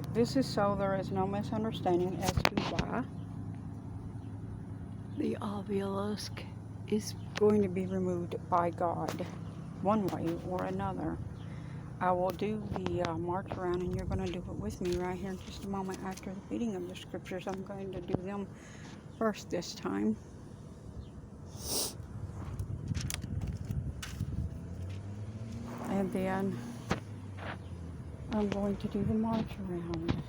Alright, this is so there is no misunderstanding as to why the obelisk is going to be removed by God, one way or another. I will do the march around, and you're going to do it with me right here in just a moment after the reading of the scriptures. I'm going to do them first this time. And then I'm going to do the march around.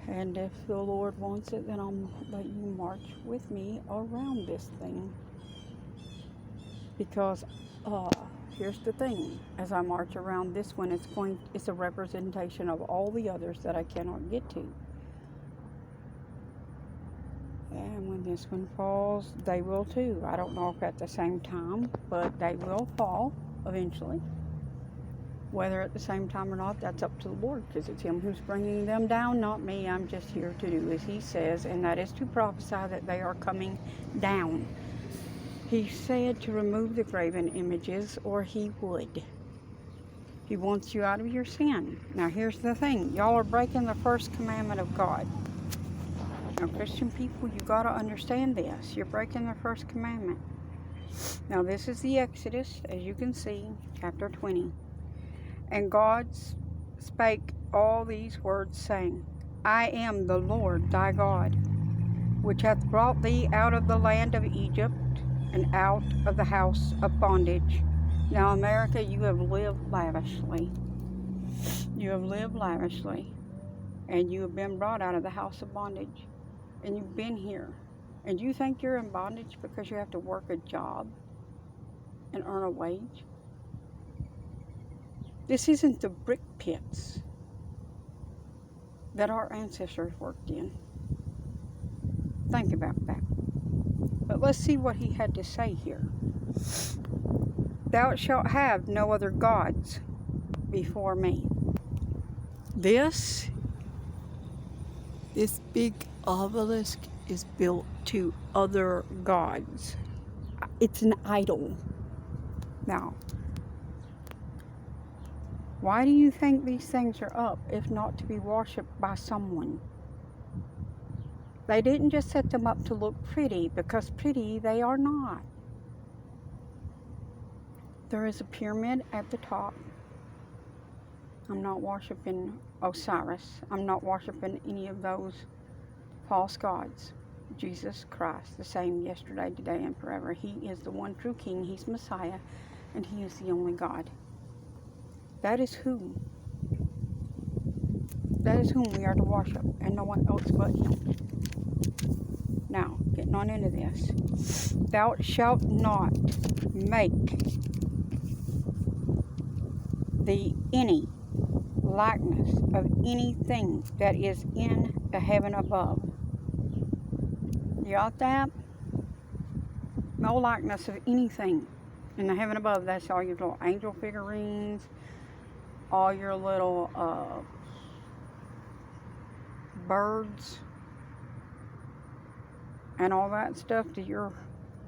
And if the Lord wants it, then I'll let you march with me around this thing. Because here's the thing, as I march around this one, it's a representation of all the others that I cannot get to. And when this one falls, they will too. I don't know if at the same time, but they will fall eventually. Whether at the same time or not, that's up to the Lord, because it's Him who's bringing them down, not me. I'm just here to do as He says, and that is to prophesy that they are coming down. He said to remove the graven images, or He would. He wants you out of your sin. Now here's the thing. Y'all are breaking the first commandment of God. Now Christian people, you got to understand this. You're breaking the first commandment. Now this is the Exodus, as you can see, chapter 20. And God spake all these words, saying, I am the Lord thy God, which hath brought thee out of the land of Egypt, and out of the house of bondage. Now, America, you have lived lavishly. You have lived lavishly, and you have been brought out of the house of bondage, and you've been here. And you think you're in bondage because you have to work a job and earn a wage? This isn't the brick pits that our ancestors worked in. Think about that. But let's see what he had to say here. Thou shalt have no other gods before me. This big obelisk is built to other gods. It's an idol. Now, why do you think these things are up if not to be worshipped by someone? They didn't just set them up to look pretty, because pretty they are not. There is a pyramid at the top. I'm not worshiping Osiris. I'm not worshiping any of those false gods. Jesus Christ, the same yesterday, today, and forever. He is the one true King. He's Messiah, and He is the only God. That is whom we are to worship, and no one else but Him. Now, getting on into this. Thou shalt not make thee any likeness of anything that is in the heaven above. You got that? No likeness of anything in the heaven above. That's all your little angel figurines, all your little birds, and all that stuff that you're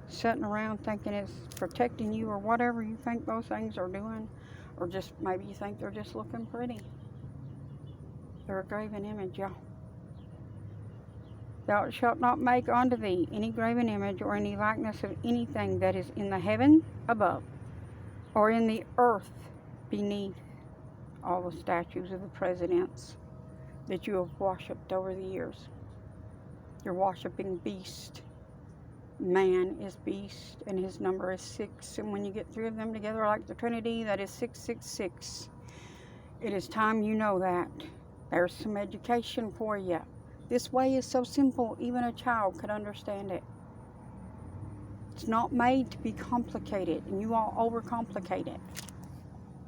sitting around thinking it's protecting you, or whatever you think those things are doing, or just maybe you think they're just looking pretty. They're a graven image, y'all. Thou shalt not make unto thee any graven image or any likeness of anything that is in the heaven above, or in the earth beneath. All the statues of the presidents that you have worshipped over the years. You're worshiping beast. Man is beast, and his number is 6. And when you get 3 of them together like the Trinity, that is 666. It is time you know that. There's some education for you. This way is so simple, even a child could understand it. It's not made to be complicated, and you all overcomplicate it.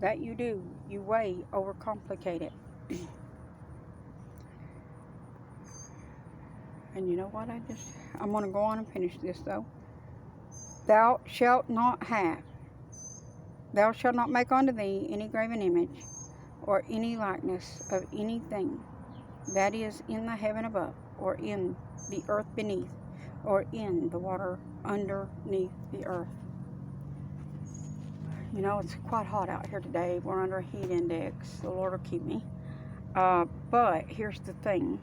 That you do. You way overcomplicate it. And you know what? I'm going to go on and finish this though. Thou shalt not make unto thee any graven image, or any likeness of anything that is in the heaven above, or in the earth beneath, or in the water underneath the earth. You know, it's quite hot out here today. We're under a heat index. The Lord will keep me. But here's the thing.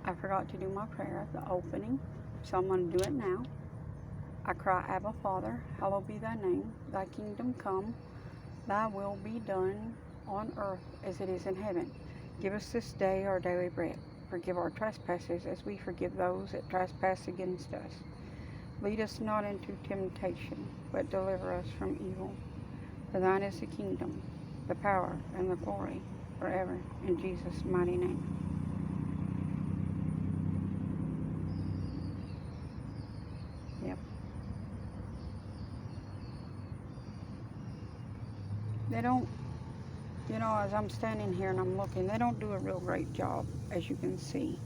I forgot to do my prayer at the opening, so I'm going to do it now. I cry, Abba, Father, hallowed be thy name. Thy kingdom come. Thy will be done on earth as it is in heaven. Give us this day our daily bread. Forgive our trespasses as we forgive those that trespass against us. Lead us not into temptation, but deliver us from evil. For thine is the kingdom, the power, and the glory forever. In Jesus' mighty name. Yep. They don't, you know, as I'm standing here and I'm looking, they don't do a real great job, as you can see,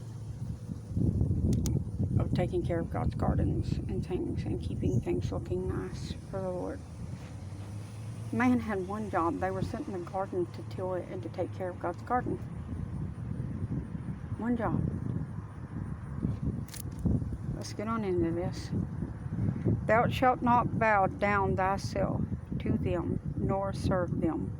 of taking care of God's gardens and things and keeping things looking nice for the Lord. Man had one job. They were sent in the garden to till it and to take care of God's garden. One job. Let's get on into this. Thou shalt not bow down thyself to them, nor serve them.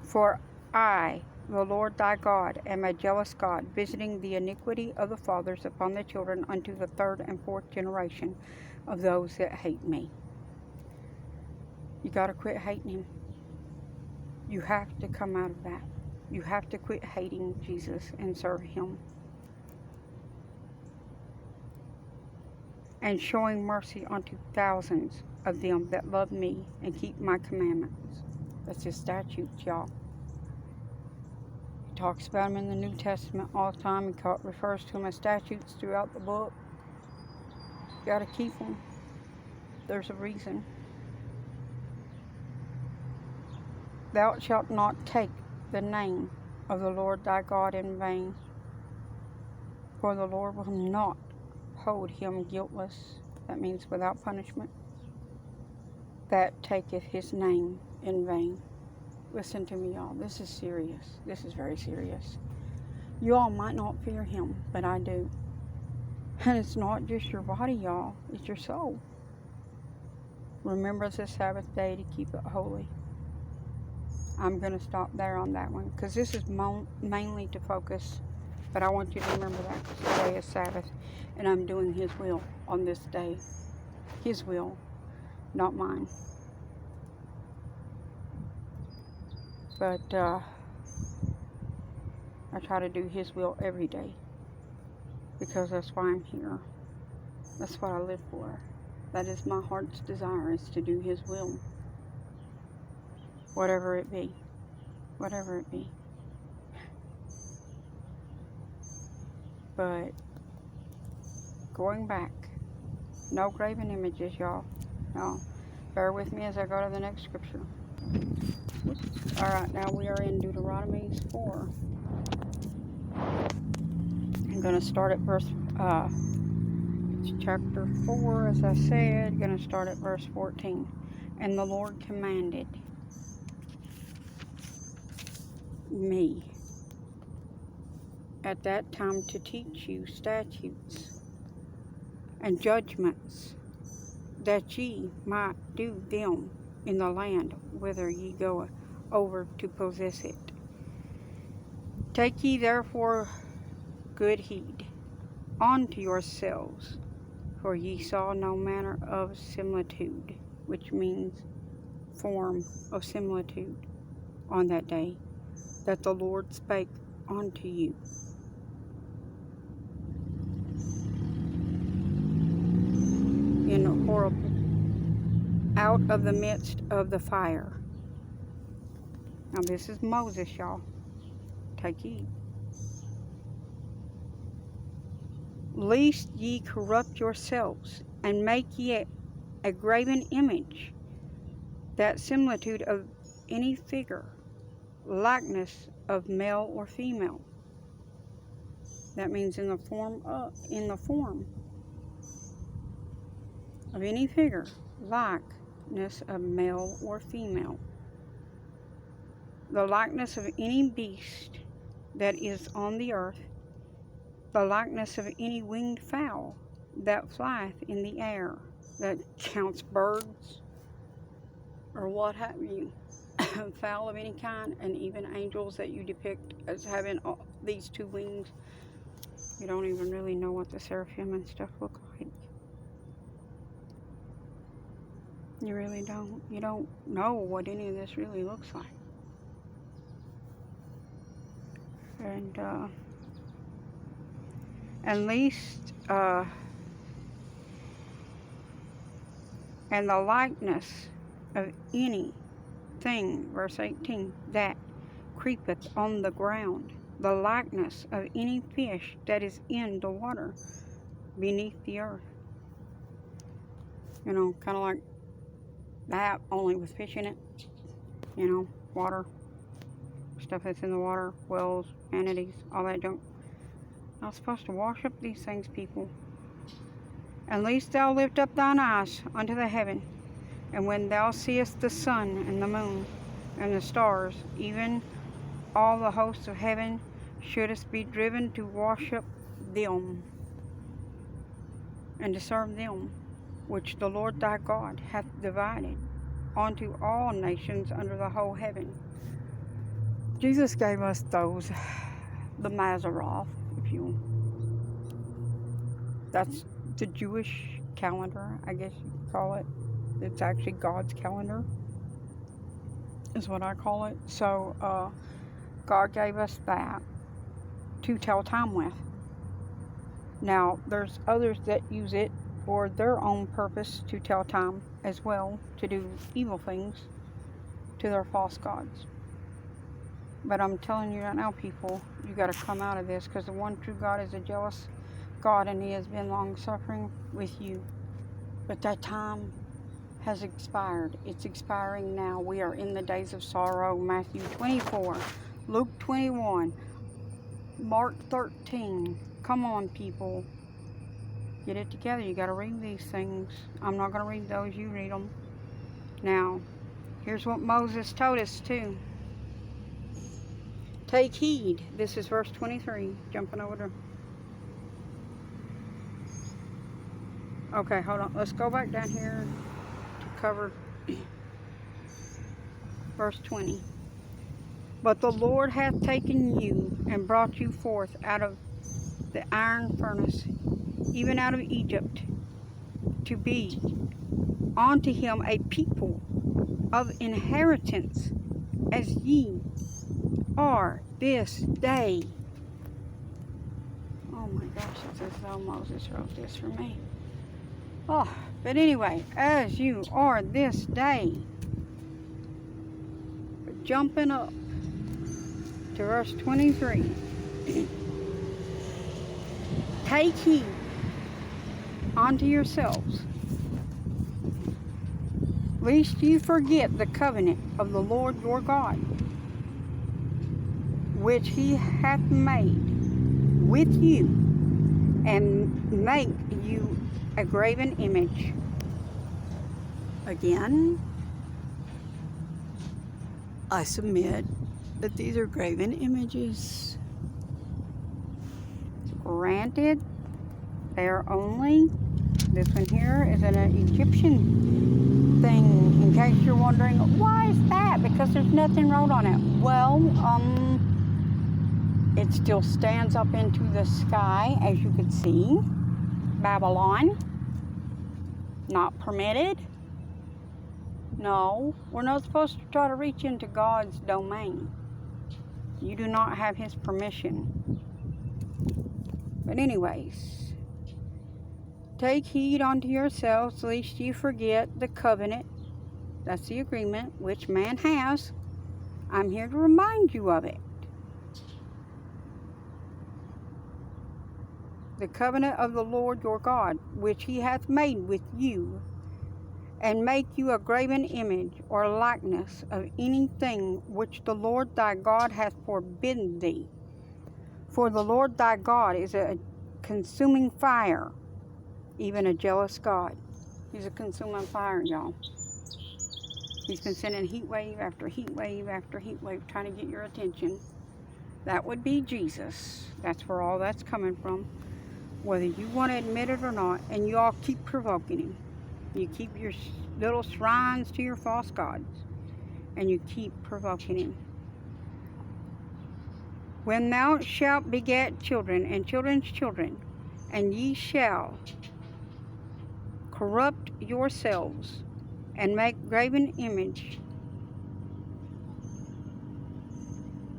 For I, the Lord thy God, am a jealous God, visiting the iniquity of the fathers upon the children unto the third and fourth generation of those that hate me. You got to quit hating him. You have to come out of that. You have to quit hating Jesus and serve him. And showing mercy unto thousands of them that love me and keep my commandments. That's his statutes, y'all. He talks about them in the New Testament all the time. He refers to them as statutes throughout the book. You got to keep them. There's a reason. Thou shalt not take the name of the Lord thy God in vain, for the Lord will not hold him guiltless, that means without punishment, that taketh his name in vain. Listen to me, y'all. This is serious. This is very serious. You all might not fear him, but I do. And it's not just your body, y'all. It's your soul. Remember the Sabbath day to keep it holy. I'm going to stop there on that one, because this is mainly to focus, but I want you to remember that, because today is Sabbath, and I'm doing his will on this day. His will, not mine. But I try to do his will every day, because that's why I'm here. That's what I live for. That is my heart's desire, is to do his will. Whatever it be. Whatever it be. But going back, no graven images, y'all. No. Bear with me as I go to the next scripture. Alright, now we are in Deuteronomy 4. I'm going to start at verse, it's chapter 4, as I said. Going to start at verse 14. And the Lord commanded me at that time to teach you statutes and judgments, that ye might do them in the land whither ye go over to possess it. Take ye therefore good heed unto yourselves, for ye saw no manner of similitude, which means form of similitude, on that day that the Lord spake unto you. In horrible, out of the midst of the fire. Now this is Moses, y'all. Take heed. Lest ye corrupt yourselves, and make ye a graven image, that similitude of any figure, likeness of male or female. That means in the form of any figure, likeness of male or female. The likeness of any beast that is on the earth, the likeness of any winged fowl that flieth in the air, that counts birds, or what have you, fowl of any kind, and even angels that you depict as having these two wings. You don't even really know what the seraphim and stuff look like. You really don't. You don't know what any of this really looks like. And at least, and the likeness of anything, verse 18, that creepeth on the ground, the likeness of any fish that is in the water beneath the earth. You know, kind of like that, only with fish in it. You know, water, stuff that's in the water, whales, manatees, all that junk. Not supposed to wash up these things, people. At least thou lift up thine eyes unto the heaven, and when thou seest the sun and the moon and the stars, even all the hosts of heaven, shouldest be driven to wash up them, and to serve them, which the Lord thy God hath divided unto all nations under the whole heaven. Jesus gave us those, the Mazaroth, if you, that's the Jewish calendar, I guess you could call it. It's actually God's calendar, is what I call it. So, God gave us that to tell time with. Now, there's others that use it for their own purpose to tell time as well, to do evil things to their false gods. But I'm telling you right now, people, you got to come out of this, because the one true God is a jealous God, and he has been long-suffering with you. But that time has expired. It's expiring now. We are in the days of sorrow. Matthew 24, Luke 21, Mark 13. Come on, people. Get it together. You got to read these things. I'm not going to read those. You read them. Now, here's what Moses told us too. Take heed. This is verse 23. Jumping over to... Okay, hold on. Let's go back down here to cover verse 20. But the Lord hath taken you and brought you forth out of the iron furnace, even out of Egypt, to be unto him a people of inheritance, as ye are this day. Oh my gosh, it's as though Moses wrote this for me. Oh, but anyway, as you are this day. But jumping up to verse 23. Take heed unto yourselves, lest ye forget the covenant of the Lord your God, which he hath made with you, and make you a graven image. Again, I submit that these are graven images. Granted, they are only, this one here is an Egyptian thing, in case you're wondering, why is that? Because there's nothing wrote on it. Well, it still stands up into the sky, as you can see. Babylon, not permitted. No, we're not supposed to try to reach into God's domain. You do not have his permission. But anyways, take heed unto yourselves, lest ye forget the covenant. That's the agreement which man has. I'm here to remind you of it. The covenant of the Lord your God, which he hath made with you, and make you a graven image or likeness of anything which the Lord thy God hath forbidden thee. For the Lord thy God is a consuming fire, even a jealous God. He's a consuming fire, y'all. He's been sending heat wave after heat wave after heat wave, trying to get your attention. That would be Jesus. That's where all that's coming from. Whether you want to admit it or not, and you all keep provoking him. You keep your little shrines to your false gods, and you keep provoking him. When thou shalt beget children and children's children, and ye shall corrupt yourselves, and make graven image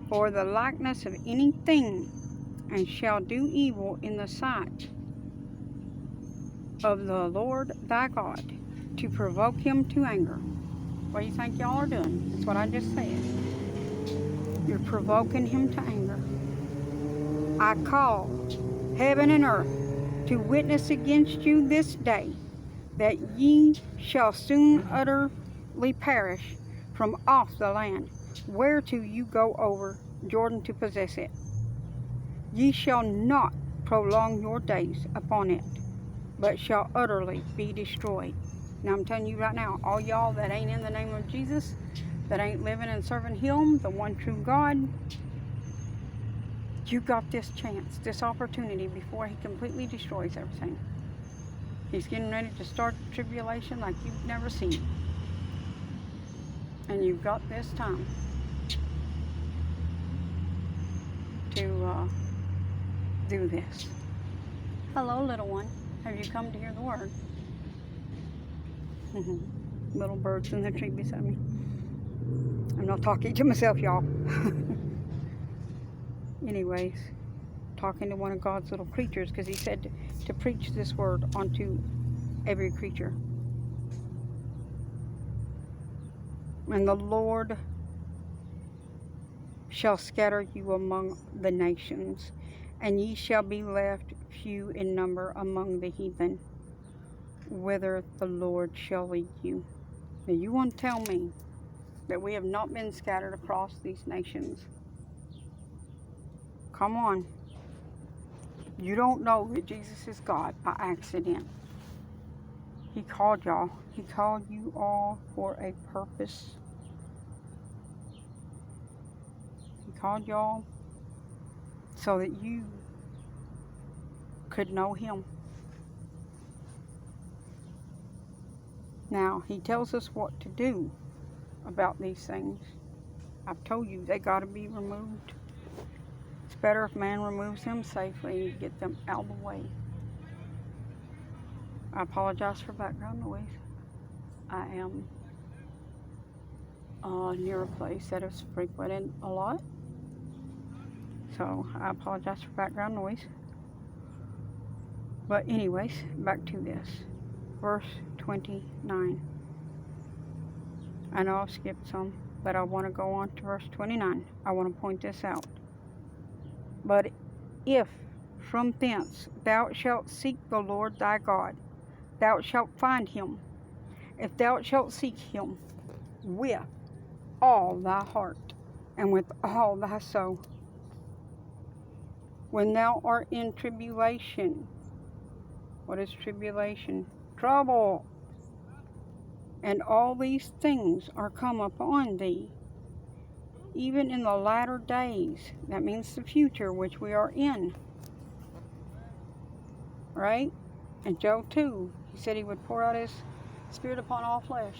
for the likeness of anything, and shall do evil in the sight of the Lord thy God, to provoke him to anger. What do you think y'all are doing? That's what I just said. You're provoking him to anger. I call heaven and earth to witness against you this day, that ye shall soon utterly perish from off the land, whereto you go over Jordan to possess it. Ye shall not prolong your days upon it, but shall utterly be destroyed. Now I'm telling you right now, all y'all that ain't in the name of Jesus, that ain't living and serving him, the one true God, you got this chance, this opportunity before he completely destroys everything. He's getting ready to start the tribulation like you've never seen. And you've got this time to do this. Hello, little one. Have you come to hear the word? Little birds in the tree beside me. I'm not talking to myself, y'all. Anyways, talking to one of God's little creatures, because he said to preach this word onto every creature. And the Lord shall scatter you among the nations, and ye shall be left few in number among the heathen, whither the Lord shall lead you. Now you want to tell me that we have not been scattered across these nations? Come on. You don't know that Jesus is God by accident. He called y'all. He called you all for a purpose. He called y'all so that you could know him. Now, he tells us what to do about these things. I've told you they got to be removed. It's better if man removes them safely and get them out of the way. I apologize for background noise. I am near a place that is frequented a lot. So I apologize for background noise. But anyways, back to this. Verse 29. I know I've skipped some, but I want to go on to verse 29. I want to point this out. But if from thence thou shalt seek the Lord thy God, thou shalt find him, if thou shalt seek him with all thy heart and with all thy soul. When thou art in tribulation. What is tribulation? Trouble. And all these things are come upon thee, even in the latter days. That means the future, which we are in. Right? And Job 2, he said he would pour out his spirit upon all flesh.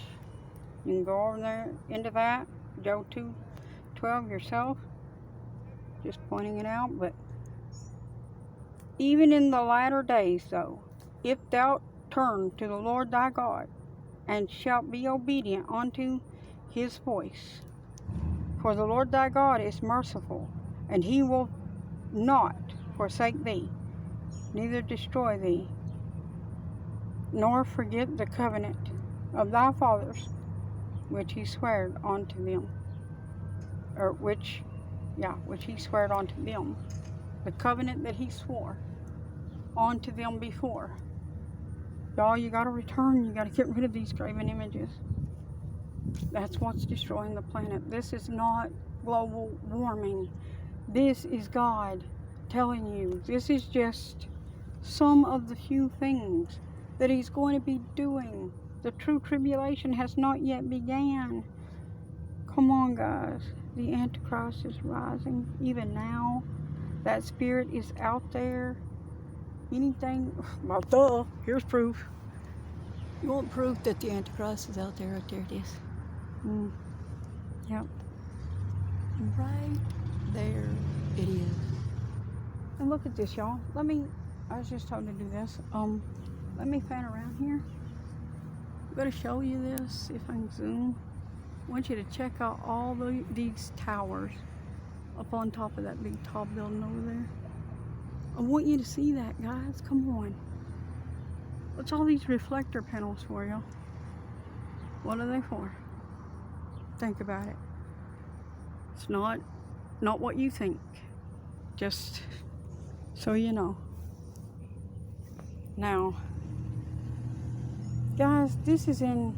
You can go over there into that. Job 2:12 yourself. Just pointing it out. But even in the latter days, though, if thou turn to the Lord thy God, and shalt be obedient unto his voice, for the Lord thy God is merciful, and he will not forsake thee, neither destroy thee, nor forget the covenant of thy fathers, which he sware unto them, or which he sware unto them, the covenant that he swore unto them before. Y'all, you got to return. You got to get rid of these graven images. That's what's destroying the planet. This is not global warming. This is God telling you. This is just some of the few things that he's going to be doing. The true tribulation has not yet began. Come on, guys. the Antichrist is rising. Even now, that spirit is out there. Anything, well, duh, here's proof. You want proof that the Antichrist is out there? Right there it is. Yep. Right there it is. And look at this, y'all. I was just told to do this. Let me fan around here. I'm going to show you this, if I can zoom. I want you to check out all these towers up on top of that big tall building over there. I want you to see that, guys. Come on. What's all these reflector panels for, y'all? What are they for? Think about it. It's not what you think. Just so you know. Now, guys, this is in,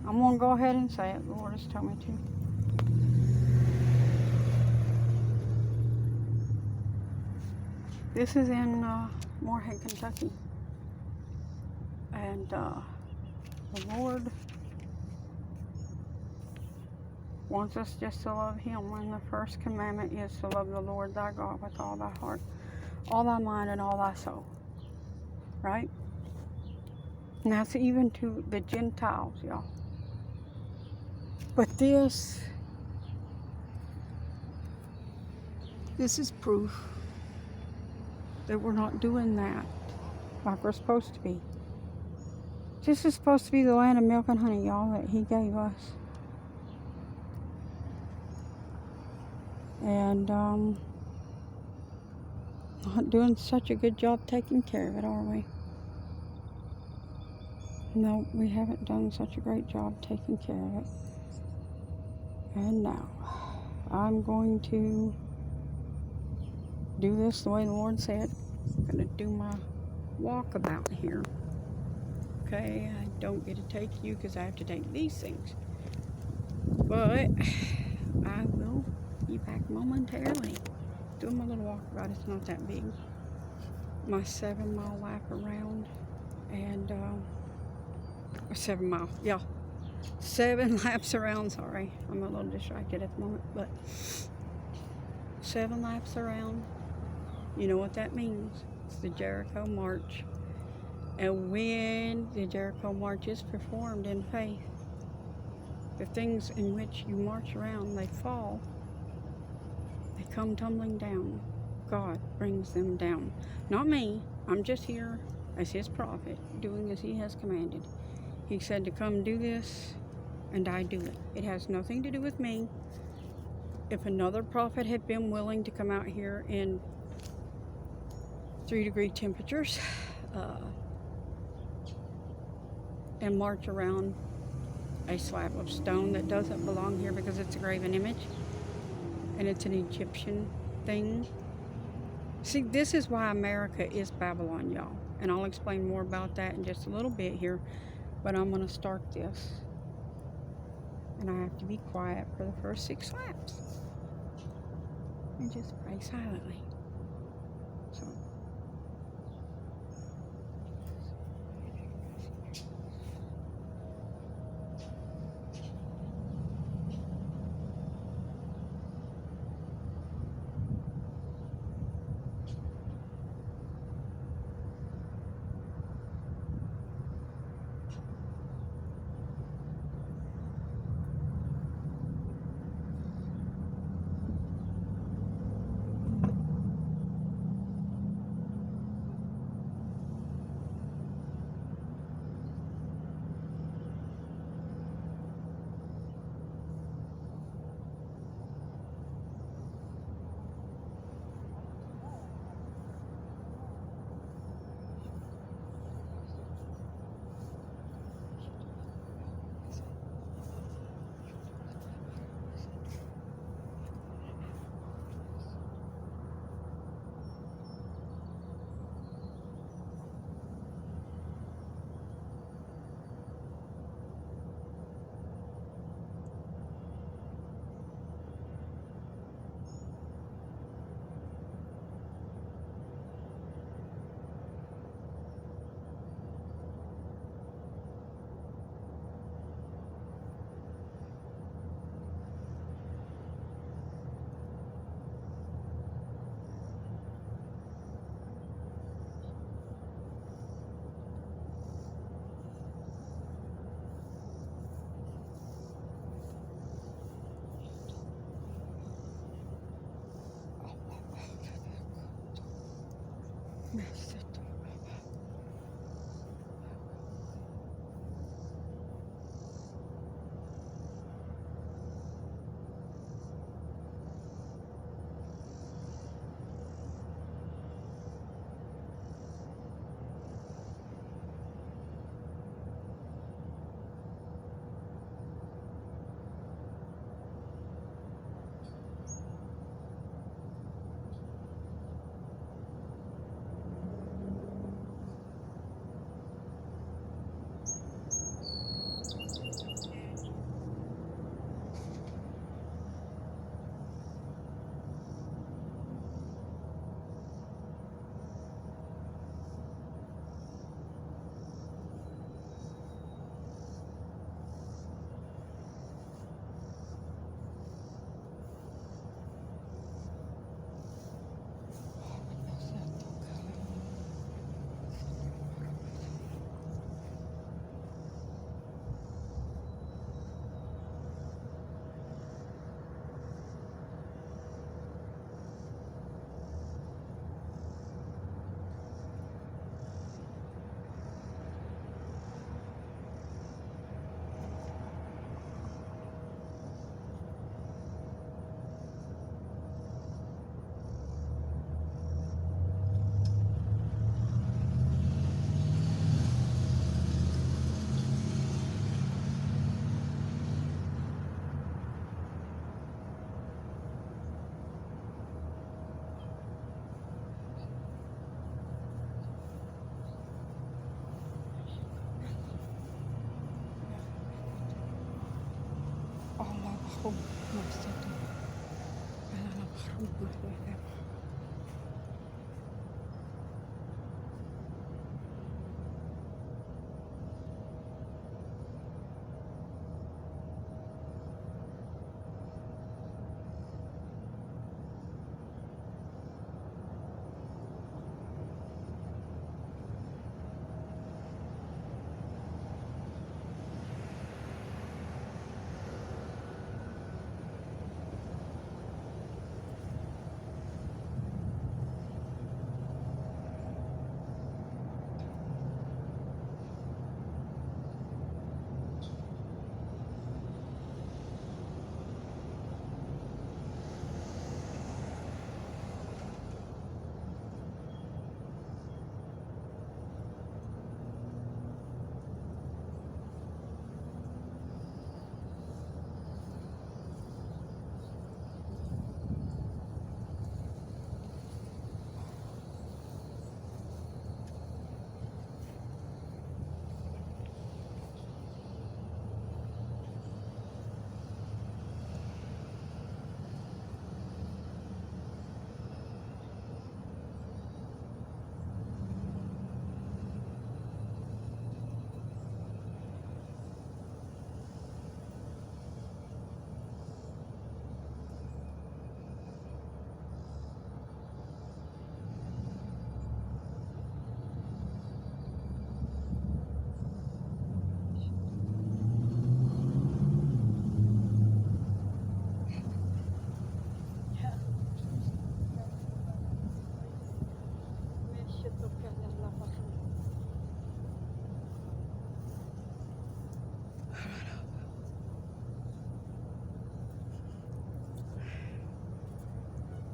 I'm going to go ahead and say it. The Lord has told me to. This is in Moorhead, Kentucky. And the Lord wants us just to love Him. And the first commandment is to love the Lord thy God with all thy heart, all thy mind, and all thy soul. Right? And that's even to the Gentiles, y'all. But this is proof that we're not doing that like we're supposed to be. This is supposed to be the land of milk and honey, y'all, that He gave us. And not doing such a good job taking care of it, are we? No, we haven't done such a great job taking care of it. And now, I'm going to do this the way the Lord said. I'm going to do my walkabout here. Okay, I don't get to take you because I have to take these things. But I will be back momentarily. Doing my little walkabout. It's not that big. My 7-mile lap around. And 7 miles. Yeah. 7 laps around. Sorry. I'm a little distracted at the moment. But 7 laps around. You know what that means. It's the Jericho March. And when the Jericho March is performed in faith, the things in which you march around, they fall. They come tumbling down. God brings them down. Not me. I'm just here as His prophet, doing as He has commanded. He said to come do this, and I do it. It has nothing to do with me. If another prophet had been willing to come out here in 3-degree temperatures, and march around a slab of stone that doesn't belong here because it's a graven image and it's an Egyptian thing. See, this is why America is Babylon, y'all, and I'll explain more about that in just a little bit here, but I'm going to start this and I have to be quiet for the first 6 laps and just pray silently. So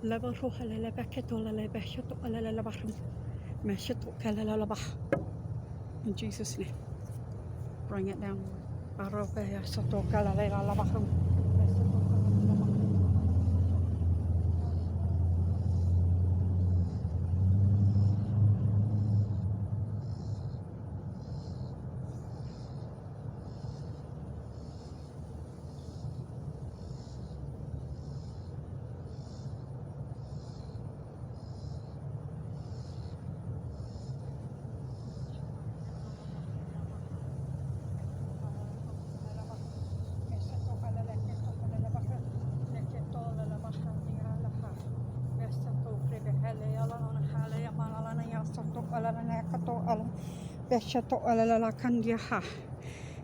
لبروح على لبكت ولا لبشت ولا لبحر مشت وكلا لبح. In Jesus' name, bring it down.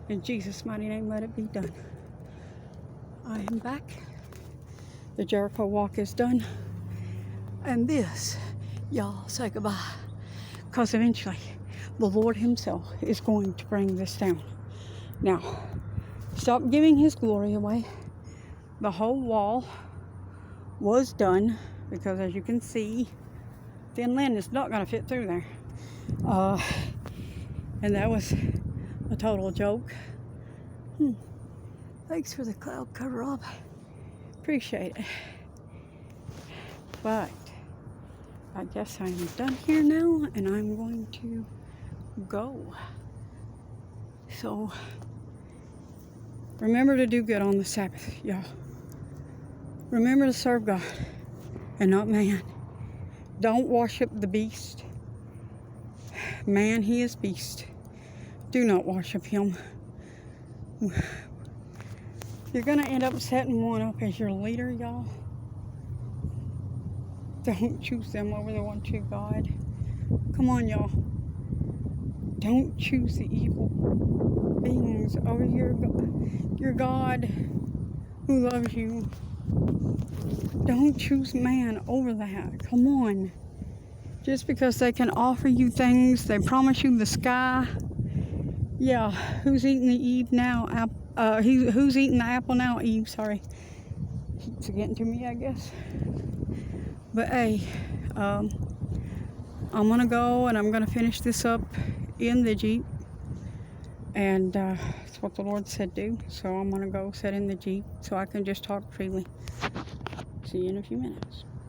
In Jesus' mighty name, let it be done. I am back. The Jericho walk is done. And this, y'all, say goodbye. Because eventually, the Lord himself is going to bring this down. Now, stop giving his glory away. The whole wall was done. Because as you can see, thin linen is not going to fit through there. And that was a total joke. Thanks for the cloud cover, Rob. Appreciate it. But I guess I'm done here now, and I'm going to go. So remember to do good on the Sabbath, y'all. Remember to serve God and not man. Don't worship the beast. Man, he is beast. Do not worship him. You're going to end up setting one up as your leader, y'all. Don't choose them over the one true God. Come on, y'all. Don't choose the evil beings over your God who loves you. Don't choose man over that. Come on. Just because they can offer you things, they promise you the sky. Yeah, who's eating the Eve now? Who's eating the apple now? Eve, sorry. Keeps getting to me, I guess. But hey, I'm gonna go and I'm gonna finish this up in the Jeep. And that's what the Lord said do. So I'm gonna go sit in the Jeep so I can just talk freely. See you in a few minutes.